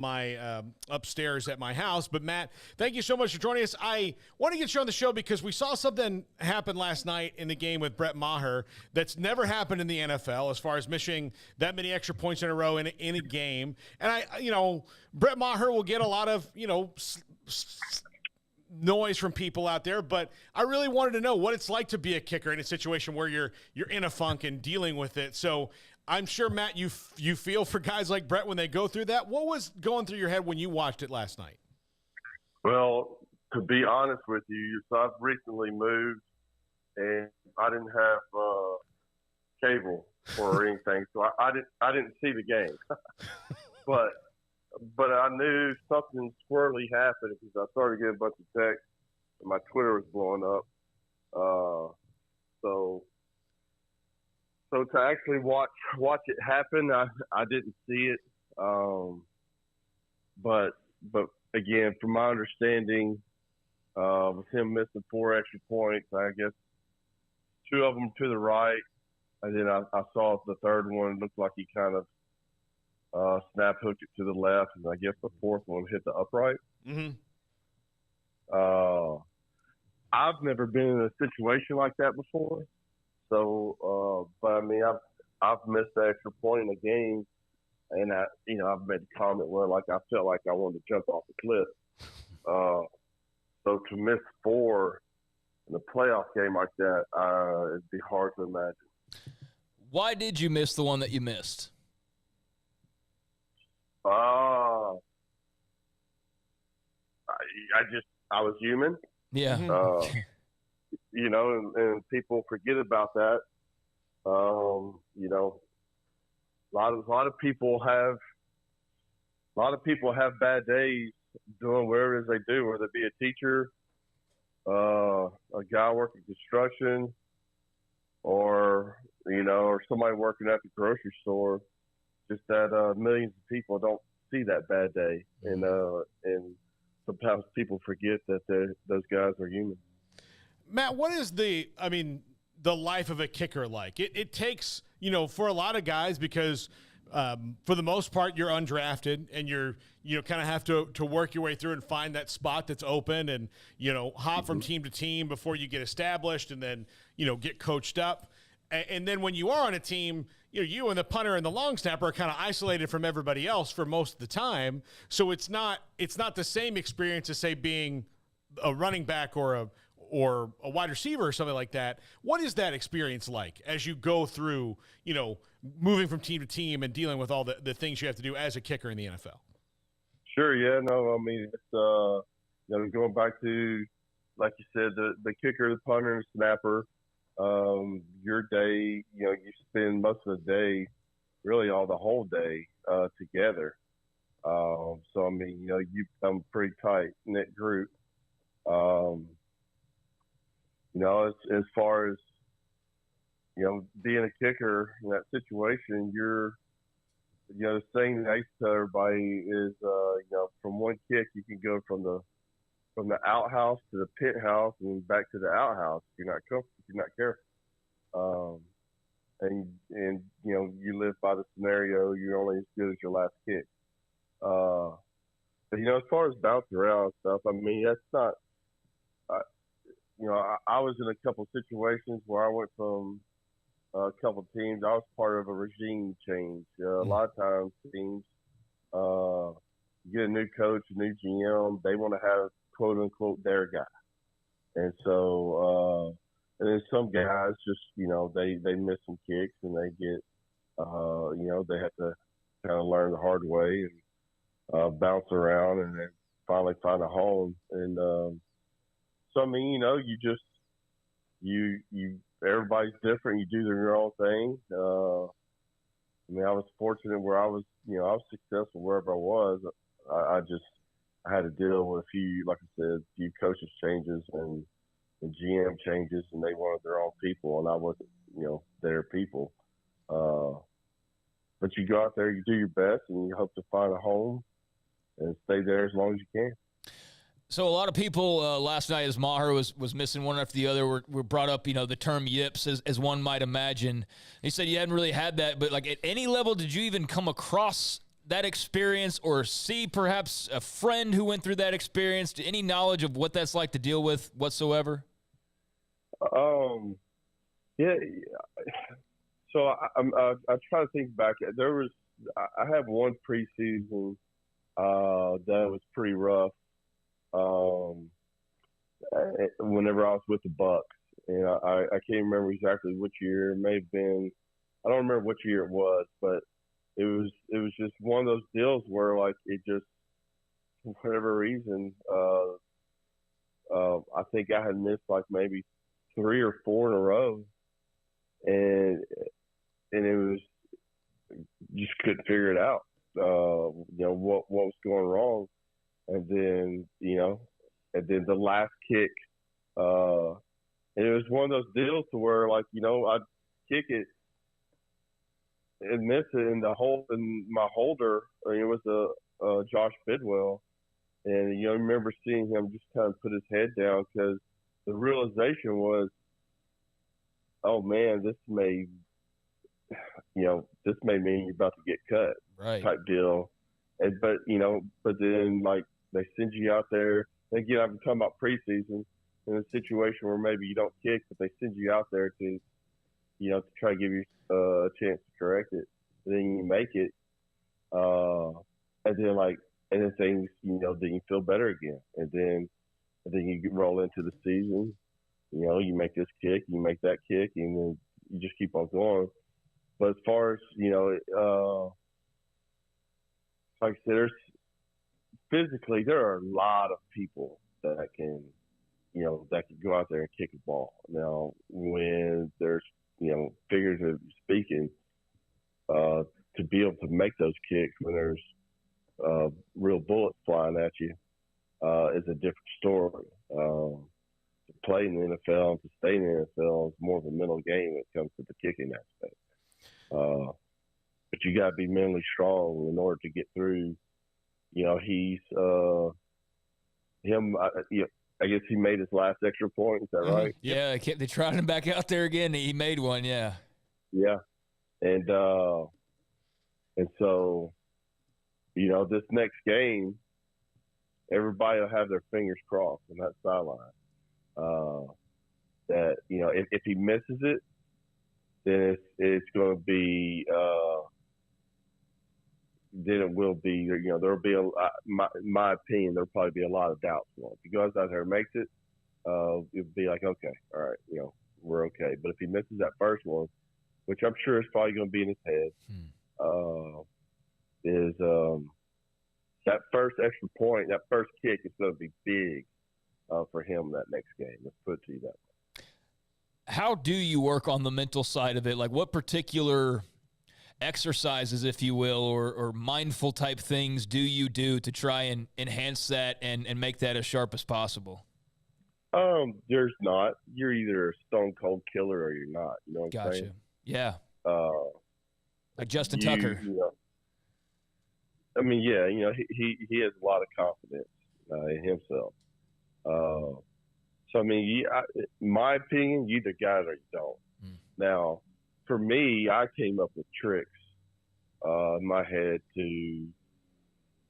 my upstairs at my house. But Matt, thank you so much for joining us. I want to get you on the show because we saw something happen last night in the game with Brett Maher that's never happened in the NFL as far as missing that many extra points in a row in a game. And Brett Maher will get a lot of, noise from people out there, but I really wanted to know what it's like to be a kicker in a situation where you're in a funk and dealing with it. So I'm sure, Matt, you feel for guys like Brett when they go through that. What was going through your head when you watched it last night? Well, to be honest with you, so I've recently moved, and I didn't have cable or anything, so I didn't see the game. But I knew something squirrely happened because I started getting a bunch of texts, and my Twitter was blowing up. So to actually watch it happen, I didn't see it. But again, from my understanding, with him missing 4 extra points, I guess 2 of them to the right, and then I saw the third one. It looked like he kind of snap hooked it to the left, and I guess the fourth one hit the upright. Mm-hmm. I've never been in a situation like that before. So, but I mean, I've missed the extra point in a game, and I've made a comment where I felt like I wanted to jump off the cliff. So to miss 4 in a playoff game like that, it'd be hard to imagine. Why did you miss the one that you missed? I was human. Yeah. And people forget about that. A lot of people have bad days doing whatever it is they do, whether it be a teacher, a guy working construction, or somebody working at the grocery store. Just that millions of people don't see that bad day, and sometimes people forget that those guys are human. Matt, what is the life of a kicker like? It takes, for a lot of guys, because for the most part you're undrafted and you kind of have to work your way through and find that spot that's open and hop from team to team before you get established and then get coached up. And then when you are on a team, you and the punter and the long snapper are kind of isolated from everybody else for most of the time. So it's not the same experience as, say, being a running back or a wide receiver or something like that. What is that experience like as you go through, moving from team to team and dealing with all the things you have to do as a kicker in the NFL? Sure. Yeah. No, I mean, it's, going back to, like you said, the kicker, the punter, and the snapper. Your day, you spend most of the day, really the whole day, together. So, I mean, you become a pretty tight-knit group. As far as, being a kicker in that situation, the thing that I used to tell everybody is, from one kick, you can go from the outhouse to the pit house and back to the outhouse if you're not comfortable. If you're not careful, and you live by the scenario, you're only as good as your last kick. But as far as bouncing around and stuff, I mean, that's not. I was in a couple situations where I went from a couple teams. I was part of a regime change. A lot of times, teams get a new coach, a new GM. They want to have quote unquote their guy, and so. And then some guys just, they miss some kicks and they get, they have to kind of learn the hard way and bounce around and then finally find a home. And so, I mean, everybody's different. You do your own thing. I was fortunate where I was successful wherever I was. I had to deal with a few, like I said, a few coaches changes and GM changes, and they wanted their own people, and I wasn't, their people. But you go out there, you do your best, and you hope to find a home and stay there as long as you can. So a lot of people last night, as Maher was missing one after the other, were brought up, the term yips, as one might imagine. He said you hadn't really had that, but like at any level, did you even come across that experience or see perhaps a friend who went through that experience? Any knowledge of what that's like to deal with whatsoever? Yeah. So I try to think back. I had one preseason that was pretty rough. Whenever I was with the Bucks, and I can't remember exactly which year. It may have been, I don't remember which year it was, but it was just one of those deals where like it just, for whatever reason, I think I had missed like maybe 3 or 4 in a row, and it was just couldn't figure it out. What was going wrong, and then the last kick, and it was one of those deals to where like I'd kick it and miss it, and my holder, it was a Josh Bidwell, and I remember seeing him just kind of put his head down because the realization was, oh man, this may mean you're about to get cut, right? Type deal. But then like they send you out there. Again, I'm talking about preseason in a situation where maybe you don't kick, but they send you out there to try to give you a chance to correct it. And then you make it, and then things, then you feel better again, and then you roll into the season. You make this kick, you make that kick, and then you just keep on going. But as far as like I said, physically, there are a lot of people that can go out there and kick a ball. Now, when there's, figuratively speaking, to be able to make those kicks when there's real bullets flying at you is a different story. To play in the NFL and to stay in the NFL is more of a mental game when it comes to the kicking aspect. But you got to be mentally strong in order to get through. He's him. I guess he made his last extra point. Is that right? Yeah, they tried him back out there again. He made one. Yeah. Yeah, and so this next game, everybody will have their fingers crossed on that sideline. That if he misses it, then it's going to be. Then it will be, there'll be in my opinion, there'll probably be a lot of doubts. If he goes out there and makes it, it'll be like, okay, all right, we're okay. But if he misses that first one, which I'm sure is probably going to be in his head, is that first extra point, that first kick is going to be big for him that next game. Let's put it to you that way. How do you work on the mental side of it? Like what particular exercises, if you will, or mindful type things do you do to try and enhance that and make that as sharp as possible? There's not. You're either a stone cold killer or you're not. You know what I'm saying? Yeah. Like Justin Tucker. I mean, yeah, he has a lot of confidence in himself. So I mean, my opinion, you either got it or you don't. Now, for me, I came up with tricks in my head to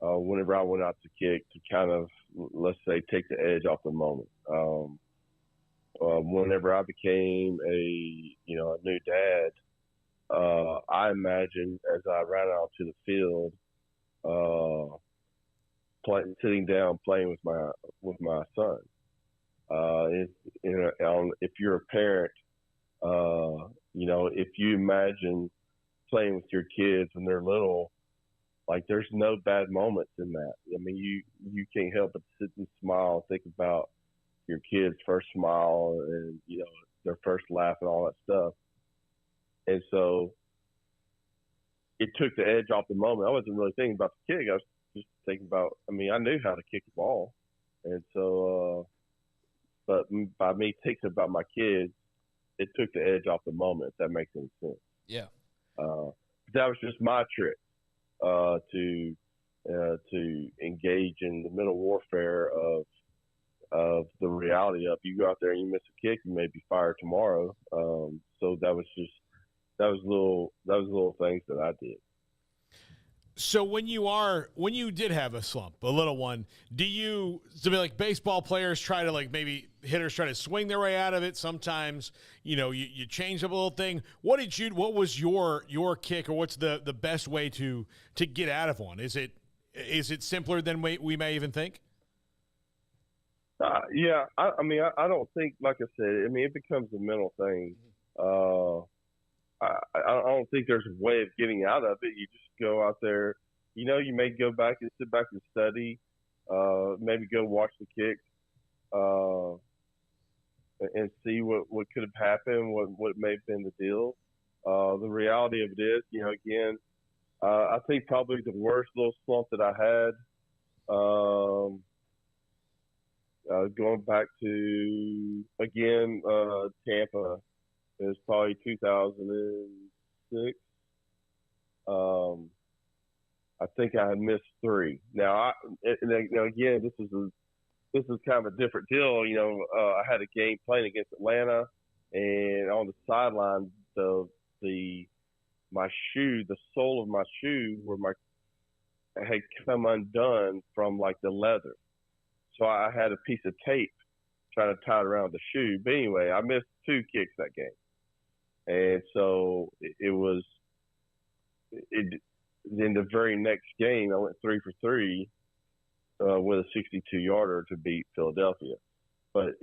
whenever I went out to kick to kind of, let's say, take the edge off the moment. Whenever I became a new dad, I imagined as I ran out to the field, sitting down playing with my son. If you're a parent, if you imagine playing with your kids when they're little, like there's no bad moments in that. I mean, you can't help but sit and smile, think about your kids' first smile and, their first laugh and all that stuff. And so it took the edge off the moment. I wasn't really thinking about the kick. I was just thinking about, I knew how to kick the ball. And so, but by me thinking about my kids, it took the edge off the moment, if that makes any sense. Yeah. That was just my trick to engage in the mental warfare of the reality of you go out there and you miss a kick, you may be fired tomorrow. So that was little things that I did. So when you did have a slump, a little one, like baseball players try to like maybe hitters try to swing their way out of it. Sometimes, you change up a little thing. What was your kick, or what's the best way to get out of one? Is it simpler than we may even think? Yeah, I don't think, like I said, it becomes a mental thing. I don't think there's a way of getting out of it. You just go out there. You may go back and sit back and study, maybe go watch the kick, and see what could have happened, what may have been the deal. The reality of it is, again, I think probably the worst little slump that I had, going back to, again, Tampa, it was probably 2006. I think I had missed 3. Now, again, this is kind of a different deal. I had a game playing against Atlanta, and on the sideline, my shoe, the sole of my shoe, had come undone from like the leather. So I had a piece of tape trying to tie it around the shoe. But anyway, I missed 2 kicks that game. And so in the very next game, I went 3 for 3 with a 62-yarder to beat Philadelphia. But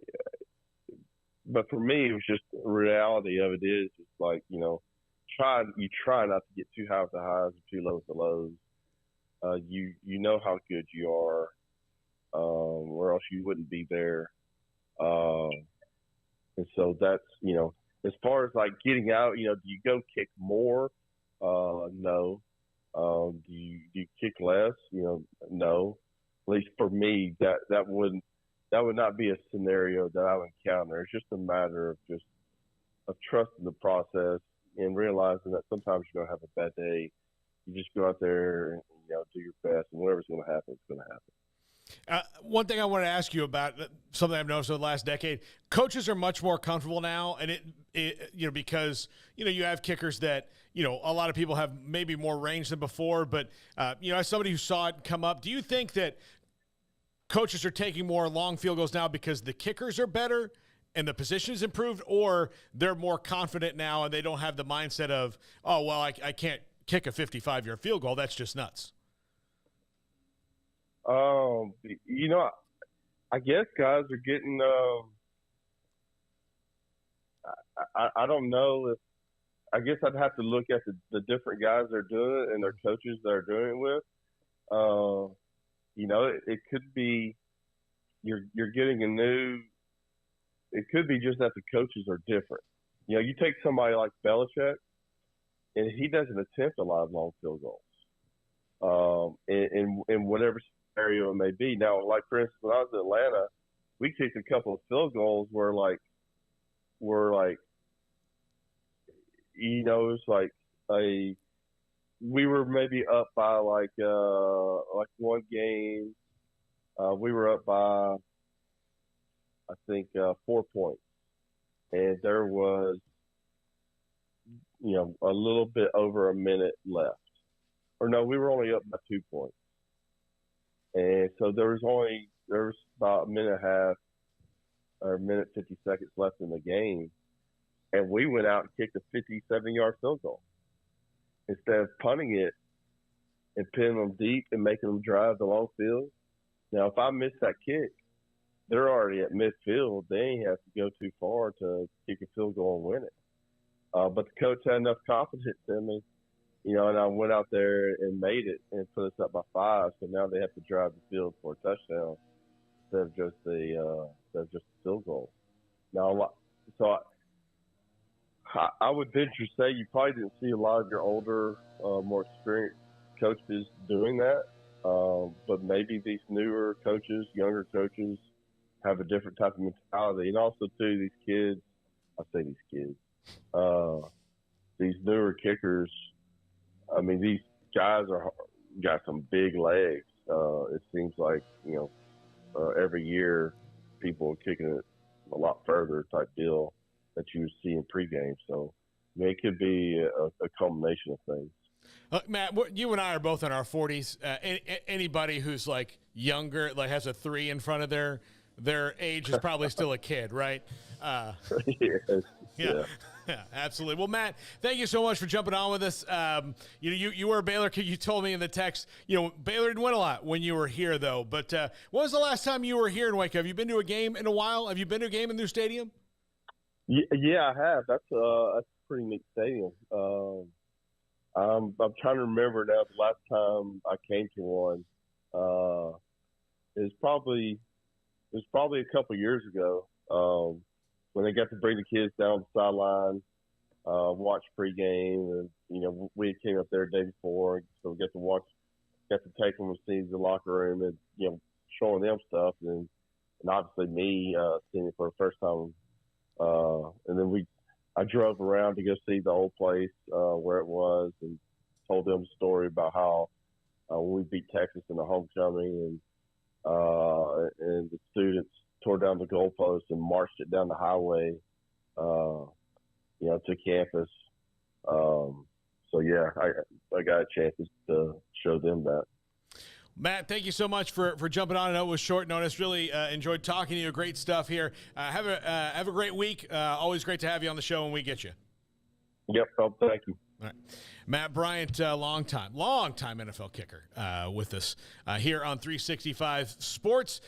for me, it was just the reality of it is it's like, you try not to get too high with the highs and too low with the lows. You know how good you are, or else you wouldn't be there. And so that's, as far as like getting out, do you go kick more? No. Do you kick less? No. At least for me, that would not be a scenario that I would encounter. It's just a matter of trusting the process and realizing that sometimes you're gonna have a bad day. You just go out there and do your best, and whatever's gonna happen, it's gonna happen. One thing I want to ask you about, something I've noticed over the last decade, coaches are much more comfortable now, and because you have kickers that a lot of people have maybe more range than before, but as somebody who saw it come up, do you think that coaches are taking more long field goals now because the kickers are better and the position is improved, or they're more confident now and they don't have the mindset of, oh well, I can't kick a 55-yard field goal, that's just nuts? I guess guys are getting. I don't know if. I guess I'd have to look at the different guys they're doing it and their coaches they're doing it with. It could be you're getting a new. It could be just that the coaches are different. You take somebody like Belichick, and he doesn't attempt a lot of long field goals. In whatever scenario it may be. Now, like for instance, when I was in Atlanta, we kicked a couple of field goals where it's like we were maybe up by like one game, we were up by I think 4 points, and there was a little bit over a minute left, or no, we were only up by 2 points. And so there was about a minute and a half or a minute 50 seconds left in the game, and we went out and kicked a 57-yard field goal instead of punting it and pinning them deep and making them drive the long field. Now, if I miss that kick, they're already at midfield. They ain't have to go too far to kick a field goal and win it. But the coach had enough confidence in me, and I went out there and made it and put us up by 5. So now they have to drive the field for a touchdown instead of just the field goal. Now, so I would venture to say you probably didn't see a lot of your older, more experienced coaches doing that. But maybe these newer coaches, younger coaches, have a different type of mentality. And also, too, these kids, these newer kickers, these guys got some big legs. It seems like, every year people are kicking it a lot further type deal that you see in pregame. So, it could be a combination of things. Matt, you and I are both in our 40s. Anybody who's like younger, like has a 3 in front of their age is probably still a kid, right? Yes. Yeah. Yeah, absolutely. Well, Matt, thank you so much for jumping on with us. You were a Baylor kid. You told me in the text, Baylor didn't win a lot when you were here, though. But when was the last time you were here in Waco? Have you been to a game in a while? Have you been to a game in their stadium? Yeah, I have. That's a pretty neat stadium. I'm trying to remember now the last time I came to one. It was probably a couple years ago. When they got to bring the kids down the sideline, watch pregame, and we came up there the day before, so we got to take them and see the locker room, and showing them stuff, and obviously me seeing it for the first time, and then I drove around to go see the old place where it was, and told them a story about how when we beat Texas in the homecoming, and the students tore down the goalpost and marched it down the highway, to campus. So yeah, I got a chance to show them that. Matt, thank you so much for jumping on. I know it was short notice. Really enjoyed talking to you. Great stuff here. Have a great week. Always great to have you on the show when we get you. Yep. Well, thank you. All right. Matt Bryant, long time NFL kicker with us here on 365 Sports.